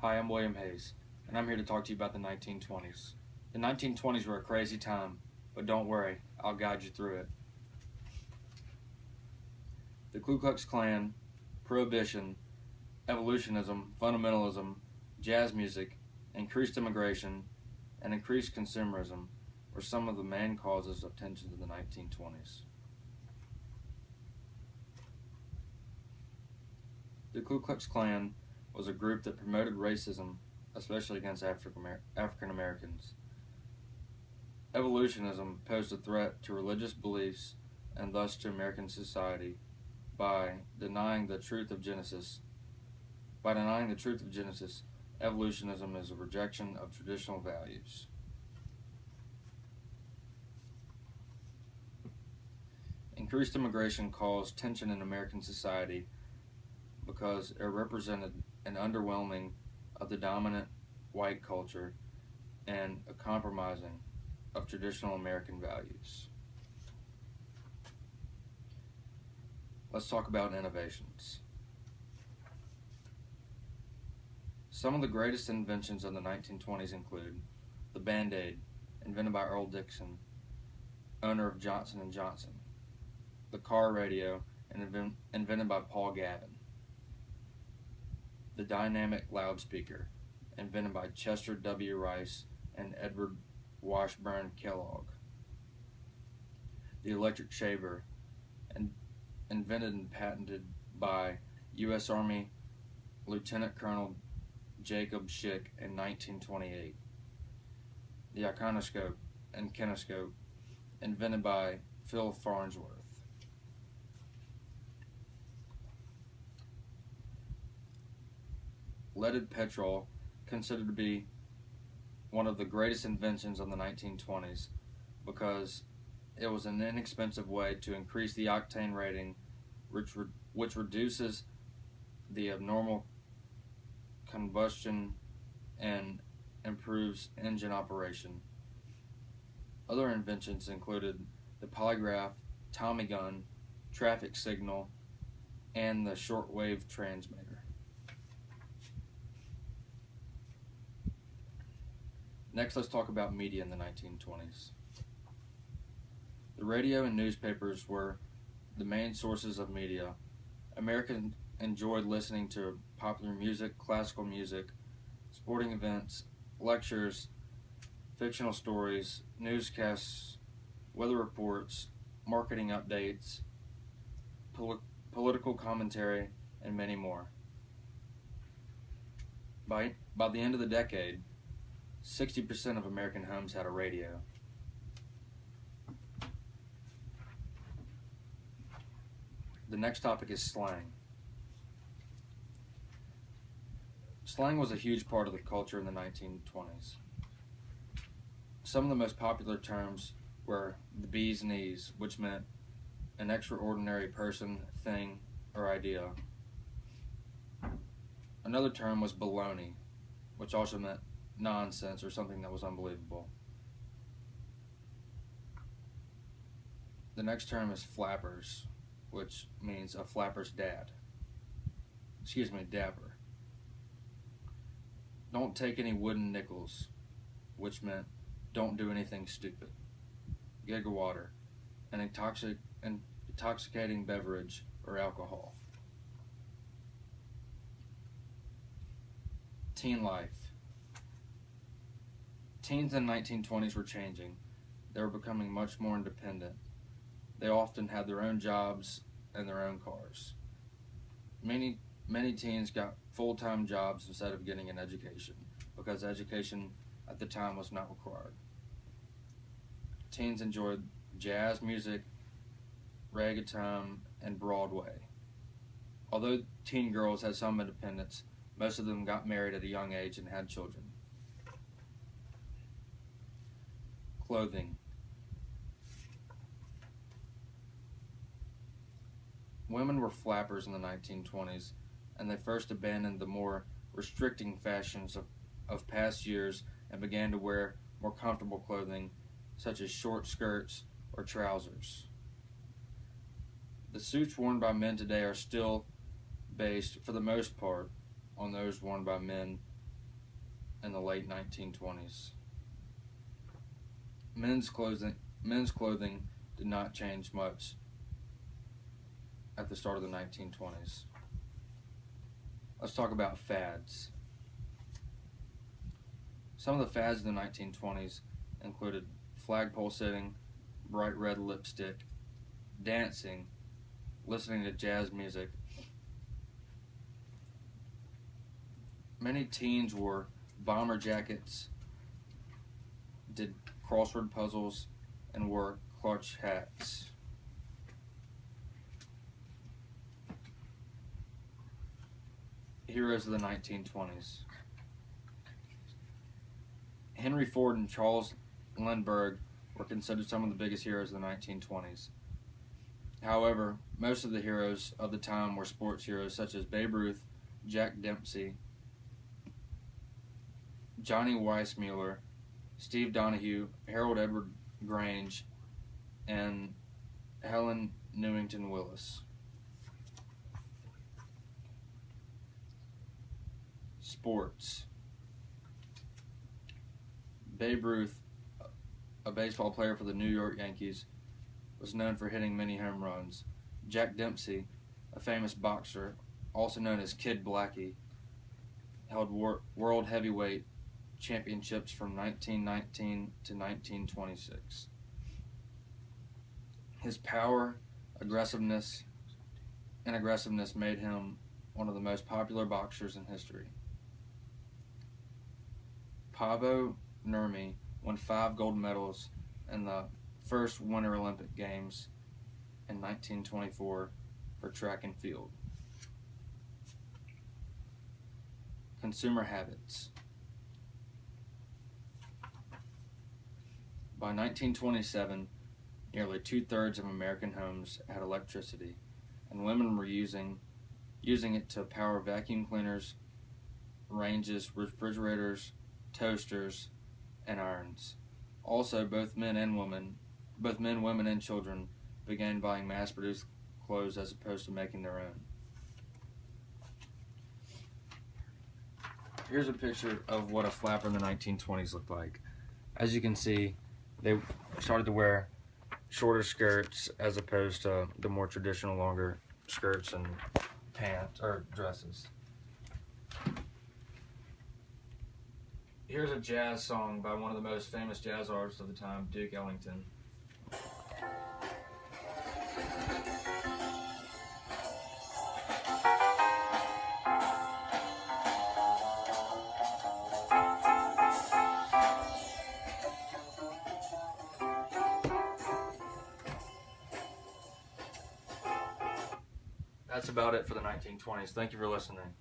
Hi, I'm William Haas, and I'm here to talk to you about the 1920s. The 1920s were a crazy time, but don't worry, I'll guide you through it. The Ku Klux Klan, Prohibition, evolutionism, fundamentalism, jazz music, increased immigration, and increased consumerism were some of the main causes of tensions in the 1920s. The Ku Klux Klan was a group that promoted racism, especially against African Americans. Evolutionism posed a threat to religious beliefs and thus to American society by denying the truth of Genesis. By denying the truth of Genesis, evolutionism is a rejection of traditional values. Increased immigration caused tension in American society because it represented an underwhelming of the dominant white culture and a compromising of traditional American values. Let's talk about innovations. Some of the greatest inventions of the 1920s include the Band-Aid, invented by Earl Dixon, owner of Johnson & Johnson, the car radio, invented by Paul Gavin, the dynamic loudspeaker, invented by Chester W. Rice and Edward Washburn Kellogg, the electric shaver, invented and patented by U.S. Army Lieutenant Colonel Jacob Schick in 1928, the iconoscope and kinescope, invented by Phil Farnsworth. Leaded petrol, considered to be one of the greatest inventions of the 1920s because it was an inexpensive way to increase the octane rating, which reduces the abnormal combustion and improves engine operation. Other inventions included the polygraph, Tommy gun, traffic signal, and the shortwave transmitter. Next, let's talk about media in the 1920s. The radio and newspapers were the main sources of media. Americans enjoyed listening to popular music, classical music, sporting events, lectures, fictional stories, newscasts, weather reports, marketing updates, political commentary, and many more. By the end of the decade, 60% of American homes had a radio. The next topic is slang. Slang was a huge part of the culture in the 1920s. Some of the most popular terms were the bee's knees, which meant an extraordinary person, thing, or idea. Another term was baloney, which also meant nonsense or something that was unbelievable. The next term is flappers, which means a flapper's dad. Dapper. Don't take any wooden nickels, which meant don't do anything stupid. Gigawater, an intoxicating beverage or alcohol. Teen life. Teens in the 1920s were changing. They were becoming much more independent. They often had their own jobs and their own cars. Many teens got full-time jobs instead of getting an education because education at the time was not required. Teens enjoyed jazz music, reggaeton, and Broadway. Although teen girls had some independence, most of them got married at a young age and had children. Clothing. Women were flappers in the 1920s, and they first abandoned the more restricting fashions of past years and began to wear more comfortable clothing, such as short skirts or trousers. The suits worn by men today are still based, for the most part, on those worn by men in the late 1920s. Men's clothing did not change much at the start of the 1920s. Let's talk about fads. Some of the fads in the 1920s included flagpole sitting, bright red lipstick, dancing, listening to jazz music. Many teens wore bomber jackets, did crossword puzzles, and wore clutch hats. Heroes of the 1920s. Henry Ford and Charles Lindbergh were considered some of the biggest heroes of the 1920s. However, most of the heroes of the time were sports heroes such as Babe Ruth, Jack Dempsey, Johnny Weissmuller, Steve Donahue, Harold Edward Grange, and Helen Newington Willis. Sports. Babe Ruth, a baseball player for the New York Yankees, was known for hitting many home runs. Jack Dempsey, a famous boxer, also known as Kid Blackie, held world heavyweight championships from 1919 to 1926. His power, aggressiveness made him one of the most popular boxers in history. Paavo Nurmi won 5 gold medals in the first Winter Olympic Games in 1924 for track and field. Consumer habits. By 1927, nearly 2/3 of American homes had electricity, and women were using it to power vacuum cleaners, ranges, refrigerators, toasters, and irons. Also, both men, women, and children began buying mass-produced clothes as opposed to making their own. Here's a picture of what a flapper in the 1920s looked like. As you can see, they started to wear shorter skirts as opposed to the more traditional longer skirts and pants or dresses. Here's a jazz song by one of the most famous jazz artists of the time, Duke Ellington. That's about it for the 1920s. Thank you for listening.